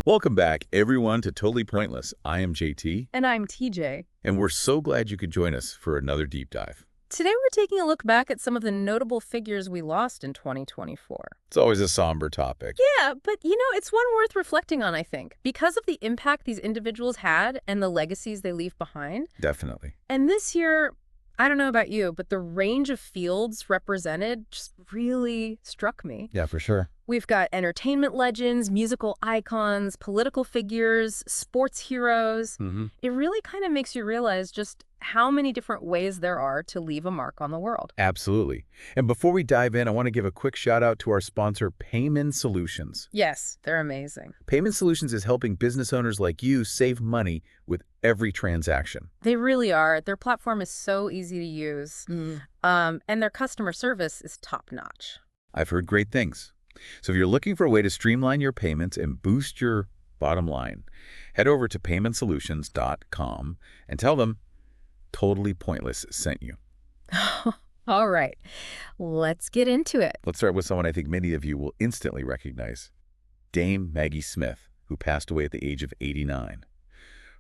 Welcome back, everyone, to Totally Pointless. I am JT, And I'm TJ. and we're so glad you could join us for another deep dive. Today we're taking a look back at some of the notable figures we lost in 2024. It's always a somber topic. Yeah, but it's one worth reflecting on, I think, because of the impact these individuals had and the legacies they leave behind. Definitely. And this year, I don't know about you, but the range of fields represented just really struck me. Yeah, for sure. We've got entertainment legends, musical icons, political figures, sports heroes. It really kind of makes you realize just how many different ways there are to leave a mark on the world. Absolutely. And before we dive in, I want to give a quick shout out to our sponsor, Payment Solutions. Yes, they're amazing. Payment Solutions is helping business owners like you save money with every transaction. They really are. Their platform is so easy to use, and their customer service is top-notch. I've heard great things. So if you're looking for a way to streamline your payments and boost your bottom line, head over to paymentsolutions.com and tell them Totally Pointless sent you. All right, let's get into it. Let's start with someone I think many of you will instantly recognize, Dame Maggie Smith, who passed away at the age of 89.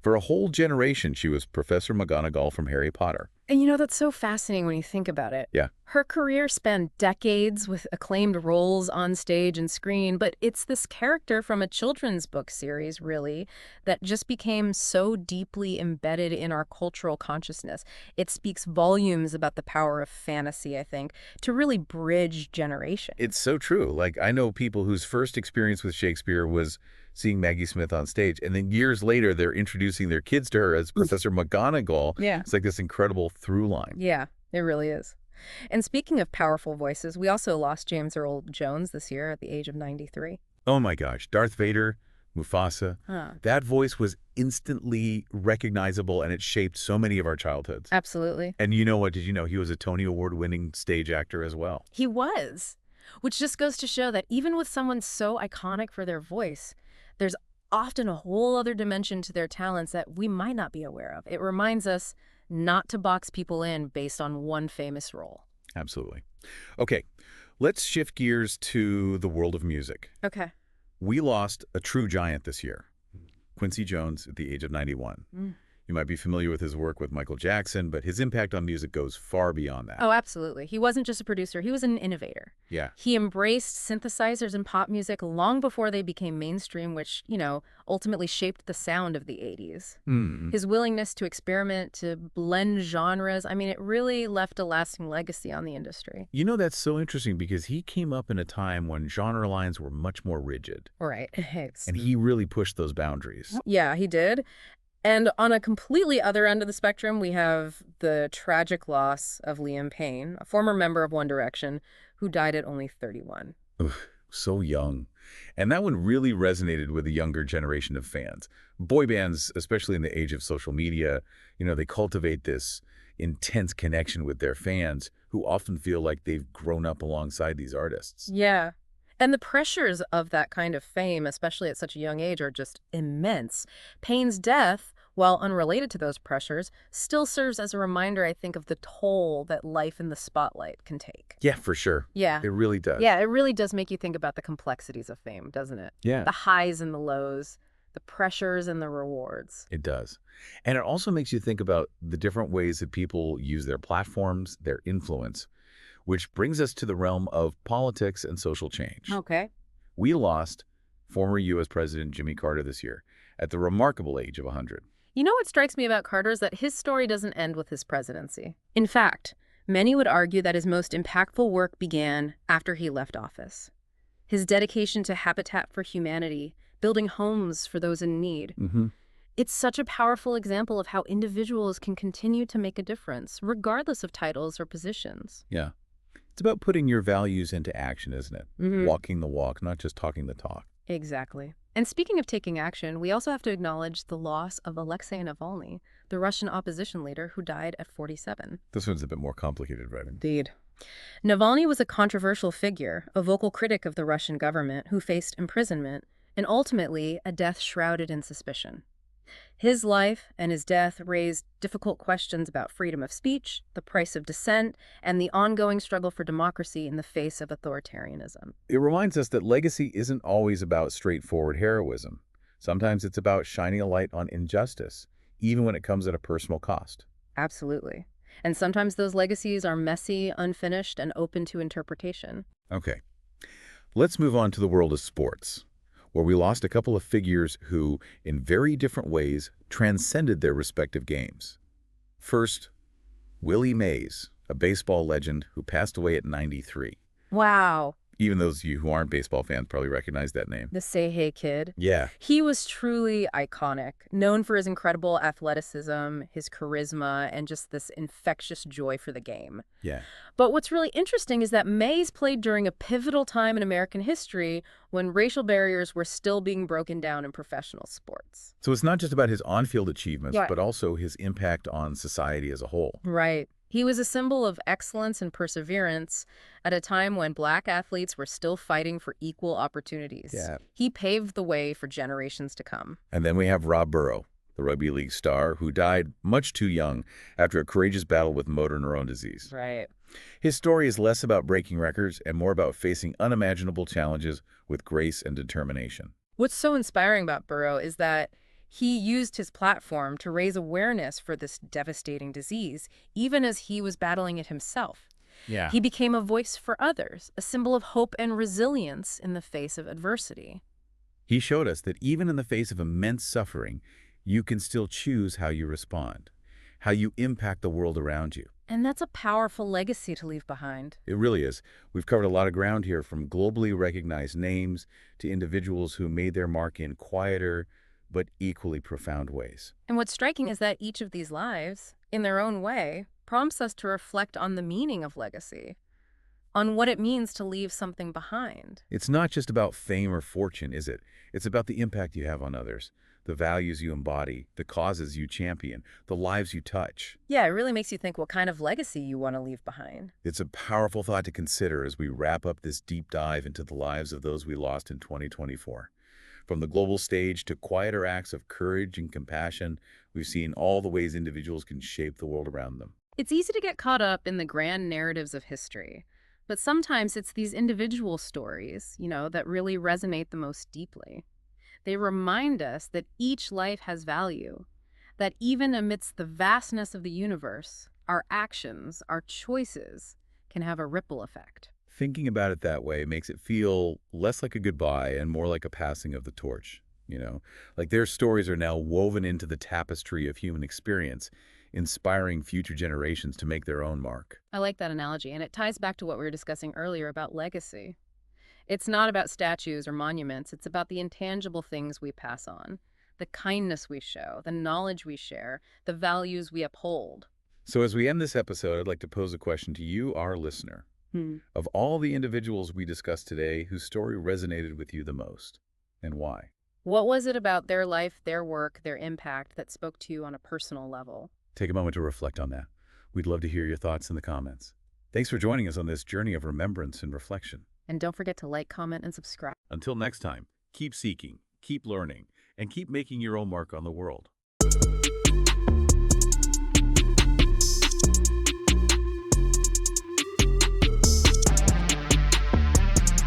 For a whole generation, she was Professor McGonagall from Harry Potter. And that's so fascinating when you think about it. Yeah. Her career spanned decades with acclaimed roles on stage and screen, but it's this character from a children's book series, really, that just became so deeply embedded in our cultural consciousness. It speaks volumes about the power of fantasy, I think, to really bridge generations. It's so true. Like, I know people whose first experience with Shakespeare was seeing Maggie Smith on stage, and then years later, they're introducing their kids to her as Professor McGonagall. Yeah. It's like this incredible through line. Yeah, it really is. And speaking of powerful voices, we also lost James Earl Jones this year at the age of 93. Oh my gosh, Darth Vader, Mufasa. That voice was instantly recognizable, and it shaped so many of our childhoods. Absolutely. And you know what? Did you know he was a Tony Award-winning stage actor as well? He was, which just goes to show that even with someone so iconic for their voice, there's often a whole other dimension to their talents that we might not be aware of. It reminds us not to box people in based on one famous role. Absolutely. Okay, let's shift gears to the world of music. Okay. We lost a true giant this year, Quincy Jones at the age of 91. You might be familiar with his work with Michael Jackson, but his impact on music goes far beyond that. Oh, absolutely. He wasn't just a producer. He was an innovator. Yeah. He embraced synthesizers in pop music long before they became mainstream, which, ultimately shaped the sound of the 80s. His willingness to experiment, to blend genres, it really left a lasting legacy on the industry. That's so interesting because he came up in a time when genre lines were much more rigid. Right. And he really pushed those boundaries. Yeah, he did. And on a completely other end of the spectrum, we have the tragic loss of Liam Payne, a former member of One Direction, who died at only 31. Ugh, so young. And that one really resonated with the younger generation of fans. Boy bands, especially in the age of social media, they cultivate this intense connection with their fans who often feel like they've grown up alongside these artists. Yeah. And the pressures of that kind of fame, especially at such a young age, are just immense. Payne's death, while unrelated to those pressures, still serves as a reminder, I think, of the toll that life in the spotlight can take. Yeah, for sure. Yeah. It really does. Yeah, it really does make you think about the complexities of fame, doesn't it? Yeah. The highs and the lows, the pressures and the rewards. It does. And it also makes you think about the different ways that people use their platforms, their influence, which brings us to the realm of politics and social change. Okay. We lost former U.S. President Jimmy Carter this year at the remarkable age of 100. What strikes me about Carter is that his story doesn't end with his presidency. In fact, many would argue that his most impactful work began after he left office. His dedication to Habitat for Humanity, building homes for those in need. It's such a powerful example of how individuals can continue to make a difference, regardless of titles or positions. Yeah. It's about putting your values into action, isn't it? Walking the walk, not just talking the talk. Exactly. And speaking of taking action, we also have to acknowledge the loss of Alexei Navalny, the Russian opposition leader who died at 47. This one's a bit more complicated, right? Indeed. Navalny was a controversial figure, a vocal critic of the Russian government who faced imprisonment and ultimately a death shrouded in suspicion. His life and his death raised difficult questions about freedom of speech, the price of dissent, and the ongoing struggle for democracy in the face of authoritarianism. It reminds us that legacy isn't always about straightforward heroism. Sometimes it's about shining a light on injustice, even when it comes at a personal cost. Absolutely. And sometimes those legacies are messy, unfinished, and open to interpretation. Okay, let's move on to the world of sports, where we lost a couple of figures who, in very different ways, transcended their respective games. First, Willie Mays, a baseball legend who passed away at 93. Wow. Even those of you who aren't baseball fans probably recognize that name. The Say Hey Kid. Yeah. He was truly iconic, known for his incredible athleticism, his charisma, and just this infectious joy for the game. Yeah. But what's really interesting is that Mays played during a pivotal time in American history when racial barriers were still being broken down in professional sports. So it's not just about his on-field achievements, Yeah. but also his impact on society as a whole. Right. He was a symbol of excellence and perseverance at a time when Black athletes were still fighting for equal opportunities. Yeah. He paved the way for generations to come. And then we have Rob Burrow, the rugby league star who died much too young after a courageous battle with motor neuron disease. Right. His story is less about breaking records and more about facing unimaginable challenges with grace and determination. What's so inspiring about Burrow is that he used his platform to raise awareness for this devastating disease, even as he was battling it himself. Yeah. He became a voice for others, a symbol of hope and resilience in the face of adversity. He showed us that even in the face of immense suffering, you can still choose how you respond, how you impact the world around you. And that's a powerful legacy to leave behind. It really is. We've covered a lot of ground here, from globally recognized names to individuals who made their mark in quieter but equally profound ways. And what's striking is that each of these lives, in their own way, prompts us to reflect on the meaning of legacy, on what it means to leave something behind. It's not just about fame or fortune, is it? It's about the impact you have on others, the values you embody, the causes you champion, the lives you touch. Yeah, it really makes you think what kind of legacy you want to leave behind. It's a powerful thought to consider as we wrap up this deep dive into the lives of those we lost in 2024. From the global stage to quieter acts of courage and compassion, we've seen all the ways individuals can shape the world around them. It's easy to get caught up in the grand narratives of history, but sometimes it's these individual stories, that really resonate the most deeply. They remind us that each life has value, that even amidst the vastness of the universe, our actions, our choices, can have a ripple effect. Thinking about it that way makes it feel less like a goodbye and more like a passing of the torch, Like their stories are now woven into the tapestry of human experience, inspiring future generations to make their own mark. I like that analogy, and it ties back to what we were discussing earlier about legacy. It's not about statues or monuments, it's about the intangible things we pass on, the kindness we show, the knowledge we share, the values we uphold. So as we end this episode, I'd like to pose a question to you, our listener. Of all the individuals we discussed today, whose story resonated with you the most, and why? What was it about their life, their work, their impact that spoke to you on a personal level? Take a moment to reflect on that. We'd love to hear your thoughts in the comments. Thanks for joining us on this journey of remembrance and reflection. And don't forget to like, comment, and subscribe. Until next time, keep seeking, keep learning, and keep making your own mark on the world.